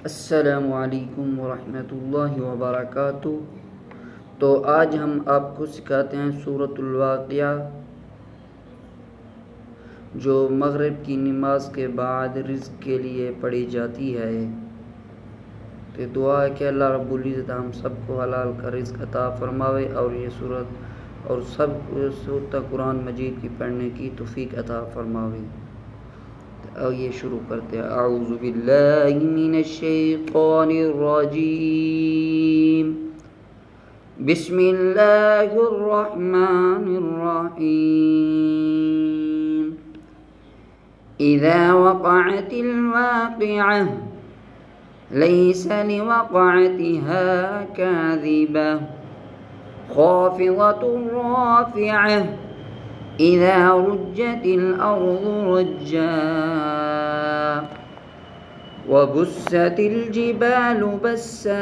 अस्सलामुअलैकुम वरहमतुल्लाहि वबरकातुह। तो आज हम आपको सिखाते हैं सूरतुल वाक़िया, जो मग़रिब की नमाज के बाद रिज़्क़ के लिए पढ़ी जाती है। तो दुआ है कि अल्लाह रब्बुल इज़्ज़त हम सबको हलाल का रिज़्क़ अता फ़रमावे और ये सूरत और सब सूरत कुरान मजीद की पढ़ने की तौफ़ीक़ अता फ़रमावे। और ये शुरू करते हैं। अऊज़ु बिल्लाहि मिनश शैतानिर रजीम। बिस्मिल्लाहिर रहमानिर रहीम। इज़ा वक़अतिल वाक़िअह लैसा लिवक़अतिहा काज़िबह ख़ाफ़िज़तुर राफ़िअह इज़ा रुज्जतिल अर्ज़ु रज्जा वबुस्सतिल जिबालु बस्सा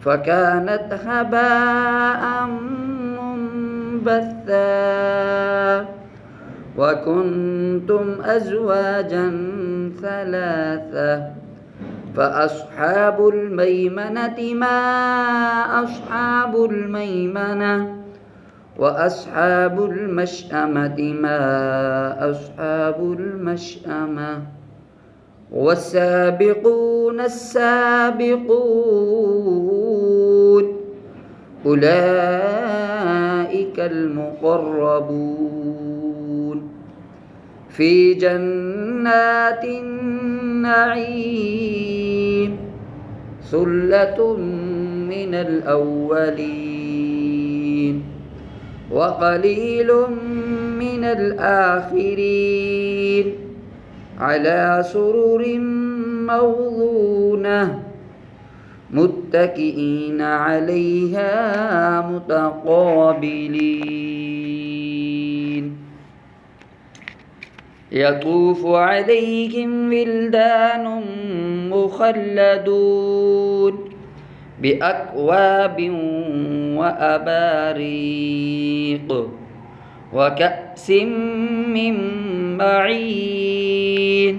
फ़कानत हबाअम मुंबस्सा वकुंतुम अज़वाजन सलासा फ़अस्हाबुल मैमनति मा अस्हाबुल मैमनह वअस्हाबुल मशअमति मा अस्हाबुल मशअमह वस्साबिक़ून अस्साबिक़ून उलाइकल मुक़र्रबून फ़ी जन्नातिन नईम सुल्लतुम मिनल अव्वलीन वक़लीलुम मिनल आखिरीन अला सुरुरिन मौज़ूनह मुत्तकिईन अलैहा मुतक़ाबिलीन यतूफ़ु अलैहिम विल्दानुम मुख़ल्लदून बिअक्वाबिन व अबारीक़ व कअसिम मिन मईन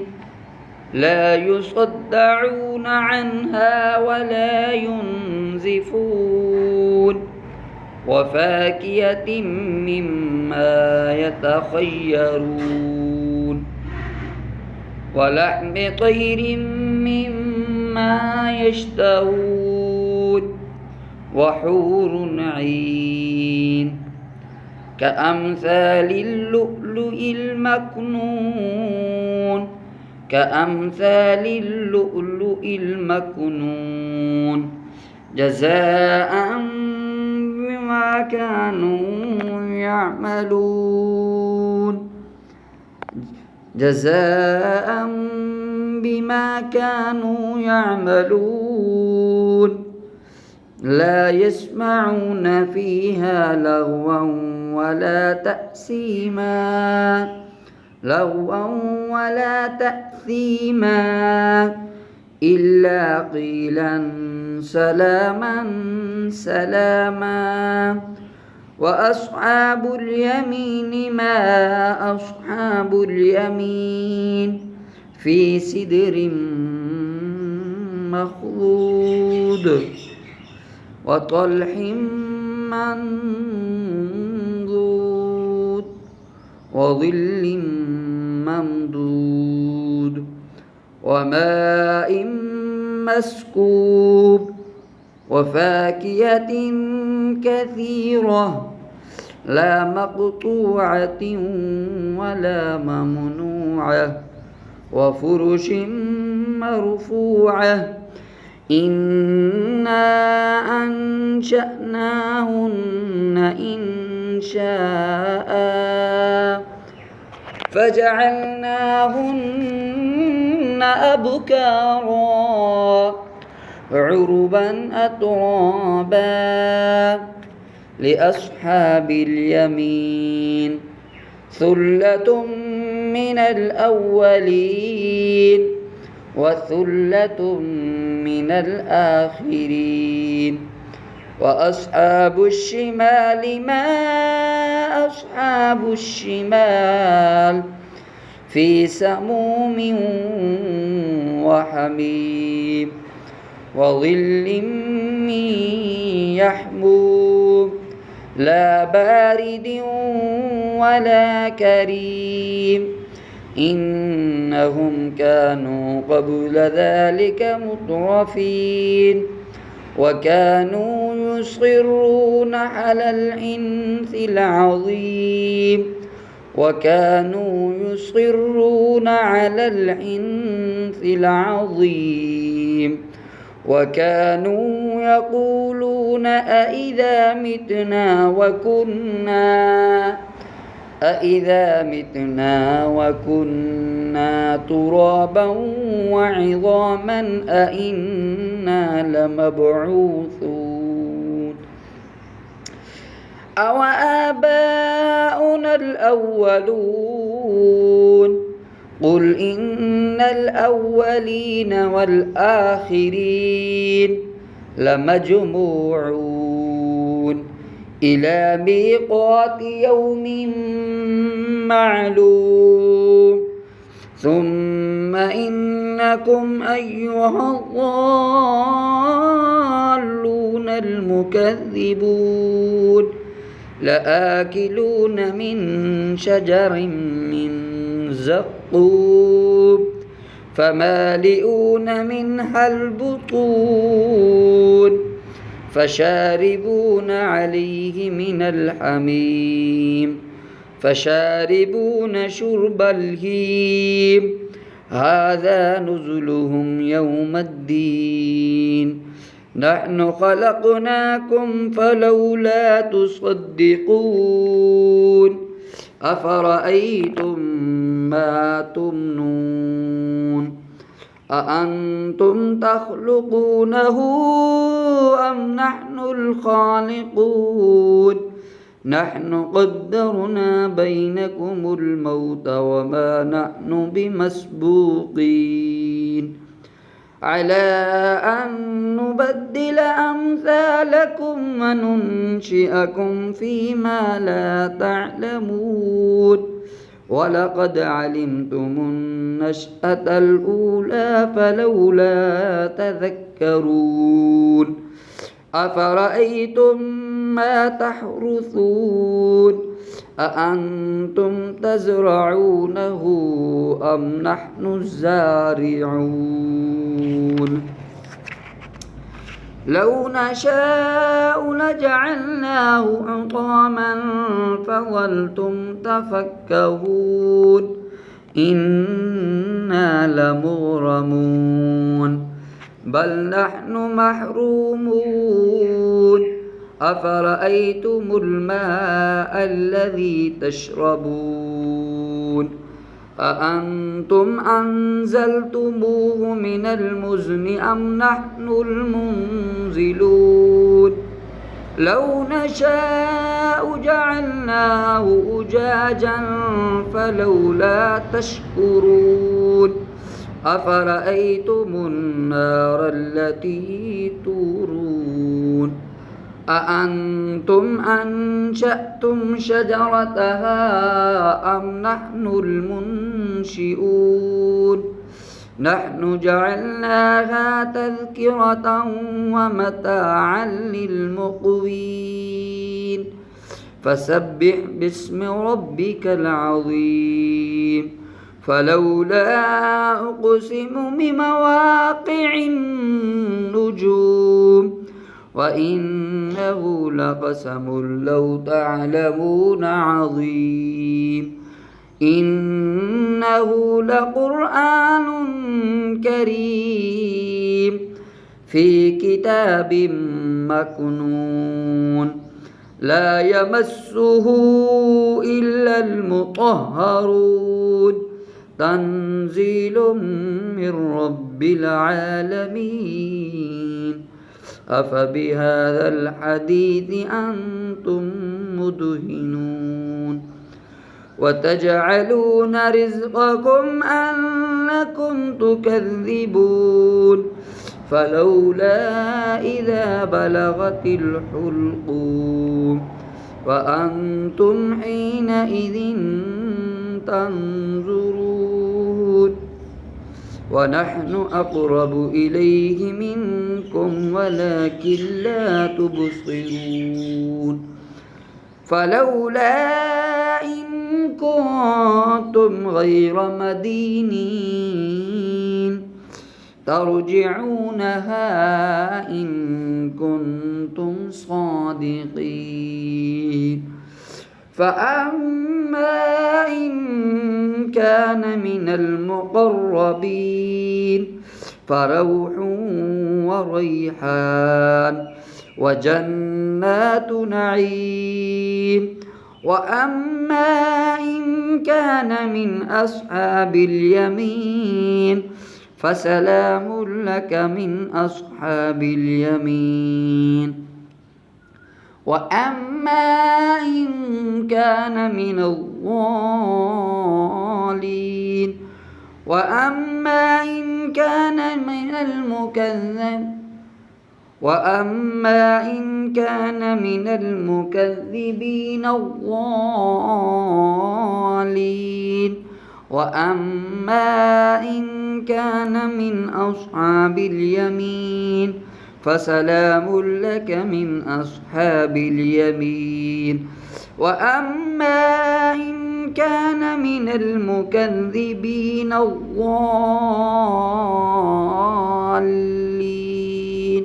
ला युसद्दऊन अन्हा व ला युनज़िफून व फ़ाकिहतिन मिम्मा यतख़य्यरून व लहमि तयरिन मिम्मा यश्तहून व हूरुन ऐन कअम्सालिल लुअ्लुइल मकनून कअम्सालिल लुअ्लुइल मकनून जज़ाअन बिमा कानू यअमलून जज़ाअन बिमा कानू यअमलून ला यस्मऊन फ़ीहा लग़वन वला तअसीमा इल्ला क़ीलन सलामन सलामा व अस्हाबुल यमीन मा अस्हाबुल यमीन फ़ी सिदरिन मख़दूद व तल्हिम मंदूद व ज़िल्लिन ममदूद व माइन मस्कूब व फ़ाकिहतिन कसीरह ला मक़तूअतिन व ला ममनूअह व फ़ुरुशिन मरफ़ूअह इन्ना अंशअनाहुन्न इंशाअ फजअलनाहुन्न अबकारा उरुबन अतराबा लिअस्हाबिल यमीन सुल्लतुम मिनल अव्वलीन वसुल्लतुम मिनल आखिरीन वअस्हाबुश शिमाल मा अस्हाबुश शिमाल फ़ी समूमिन व وحميم وظل من يحموم لا بارد ولا كريم إنهم كانوا قبل ذلك مترفين وكانوا يصرون على الحنث العظيم وكانوا يقولون أإذا متنا وكنا ترابا وعظاما أإنا لمبعوثون أو آباؤنا الأولون قل إن الأولين والآخرين لمجموعون إلى ميقات يوم معلوم ثم إنكم أيها الضالون المكذبون لآكلون من شجر من زقوم فمالئون منها البطون فشاربون عليه من الحميم فشاربون شرب الهيم هذا نزلهم يوم الدين نحن خلقناكم فلولا تصدقون أفرأيتم ما تمنون أأنتم تخلقونه أم نحن الخالقون نحن قدرنا بينكم الموت وما نحن بمسبوقين على أن نبدل أمثالكم وننشئكم فيما لا تعلمون ولقد علمتم النشأة الأولى فلولا تذكرون أفرأيتم ما تحرثون أأنتم تزرعونه أم نحن الزارعون لو نشاء لجعلناه حطاما فظلتم تفكهون إنا لمغرمون بل نحن محرومون أفرأيتم الماء الذي تشربون أأنتم أنزلتموه من المزن أم نحن المنزلون لو نشاء جعلناه أجاجا فلولا تشكرون أفرأيتم النار التي تورون أأنتم أنشأتم شجرتها أم نحن المنشئون نحن جعلناها تذكرة ومتاعا للمقوين فسبح باسم ربك العظيم فلولا أقسم بمواقع النجوم وإنه لقسم لو تعلمون عظيم إنه لقرآن كريم في كتاب مكنون لا يمسه إلا المطهرون تنزيل من رب العالمين أفبهذا الحديث أنتم مدهنون وتجعلون رزقكم أنكم تكذبون فلولا إذا بلغت الحلقوم وأنتم حينئذ تنظرون ونحن أقرب إليه منكم ولكن لا تبصرون فلولا إن كنتم غير مدينين ترجعونها إن كنتم صادقين فأما إن كان من المقربين فروح وريحان وجنات نعيم وأما إن كان من أصحاب اليمين فسلام لك من أصحاب اليمين وأما إن كان من الضالين وأما إن كان من المكذبين الضالين وأما إن كان من أصحاب اليمين فسلام لك من أصحاب اليمين وأما إن كان من المكذبين الضالين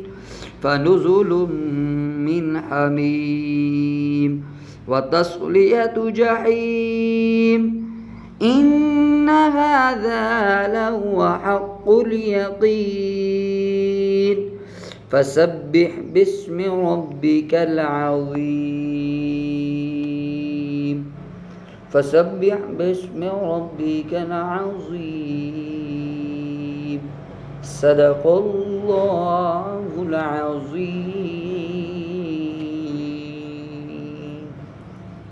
فنزل من حميم وتصلية جحيم إن هذا لهو حق اليقين فسبح باسم ربك العظيم فسبح باسم ربك العظيم صدق الله العظيم.